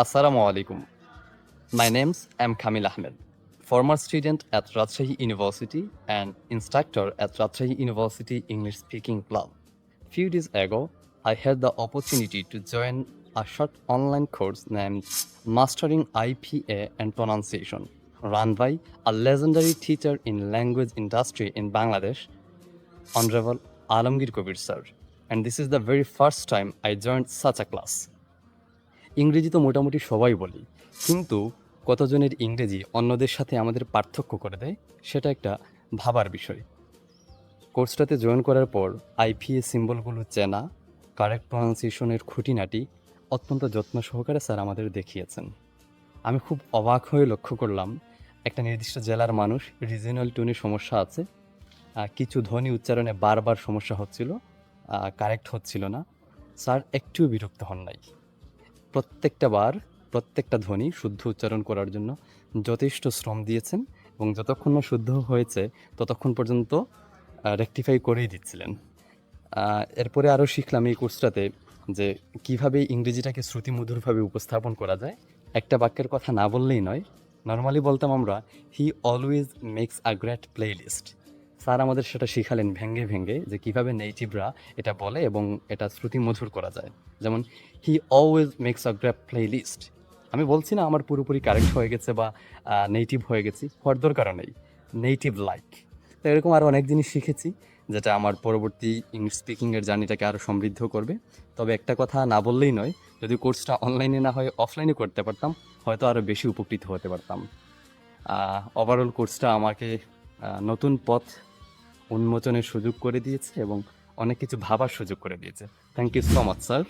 Assalamu alaikum. My name's M. Kamil Ahmed, former student at Rajshahi University and instructor at Rajshahi University English Speaking Club. Few days ago, I had the opportunity to join a short online course named Mastering IPA and Pronunciation, run by a legendary teacher in language industry in Bangladesh, Honorable Alamgir Kabir sir. And this is the very first time I joined such a class. ইংরেজি তো মোটামুটি সবাই বলি, কিন্তু কতজনের ইংরেজি অন্যদের সাথে আমাদের পার্থক্য করে দেয় সেটা একটা ভাবার বিষয়। কোর্সটাতে জয়েন করার পর আইপিএ সিম্বলগুলো চেনা, কারেক্ট প্রনাউন্সিয়েশনের খুঁটিনাটি অত্যন্ত যত্ন সহকারে স্যার আমাদের দেখিয়েছেন। আমি খুব অবাক হয়ে লক্ষ্য করলাম একটা নির্দিষ্ট জেলার মানুষ রিজিওনাল টোনে সমস্যা আছে, কিছু ধ্বনি উচ্চারণে বারবার সমস্যা হচ্ছিল, কারেক্ট হচ্ছিল না। স্যার একটুও বিরক্ত হন নাই। প্রত্যেকটা বার প্রত্যেকটা ধ্বনি শুদ্ধ উচ্চারণ করার জন্য যথেষ্ট শ্রম দিয়েছেন এবং যতক্ষণ না শুদ্ধ হয়েছে ততক্ষণ পর্যন্ত রেকটিফাই করেই দিচ্ছিলেন। এরপরে আরও শিখলাম এই কোর্সটাতে যে কীভাবে ইংরেজিটাকে শ্রুতিমধুরভাবে উপস্থাপন করা যায়। একটা বাক্যের কথা না বললেই নয়, নর্মালি বলতাম আমরা he always makes a great playlist. Sir আমাদের সেটা শিখালেন ভেঙে ভেঙে যে কীভাবে নেটিভরা এটা বলে এবং এটা শ্রুতিমধুর করা যায়। যেমন he always makes a great playlist. আমি বলছি না আমার পুরোপুরি কারেক্ট হয়ে গেছে বা নেটিভ হয়ে গেছি, হওয়ার দরকারও নেই, নেটিভ লাইক। তো এরকম আরও অনেক জিনিস শিখেছি যেটা আমার পরবর্তী ইংলিশ স্পিকিংয়ের জার্নিটাকে আরও সমৃদ্ধ করবে। তবে একটা কথা না বললেই নয়, যদি কোর্সটা অনলাইনে না হয় অফলাইনে করতে পারতাম হয়তো আরও বেশি উপকৃত হতে পারতাম। ওভারঅল কোর্সটা আমাকে নতুন পথ উন্মোচনের সুযোগ করে দিয়েছে এবং অনেক কিছু ভাবার সুযোগ করে দিয়েছে। Thank you so much sir.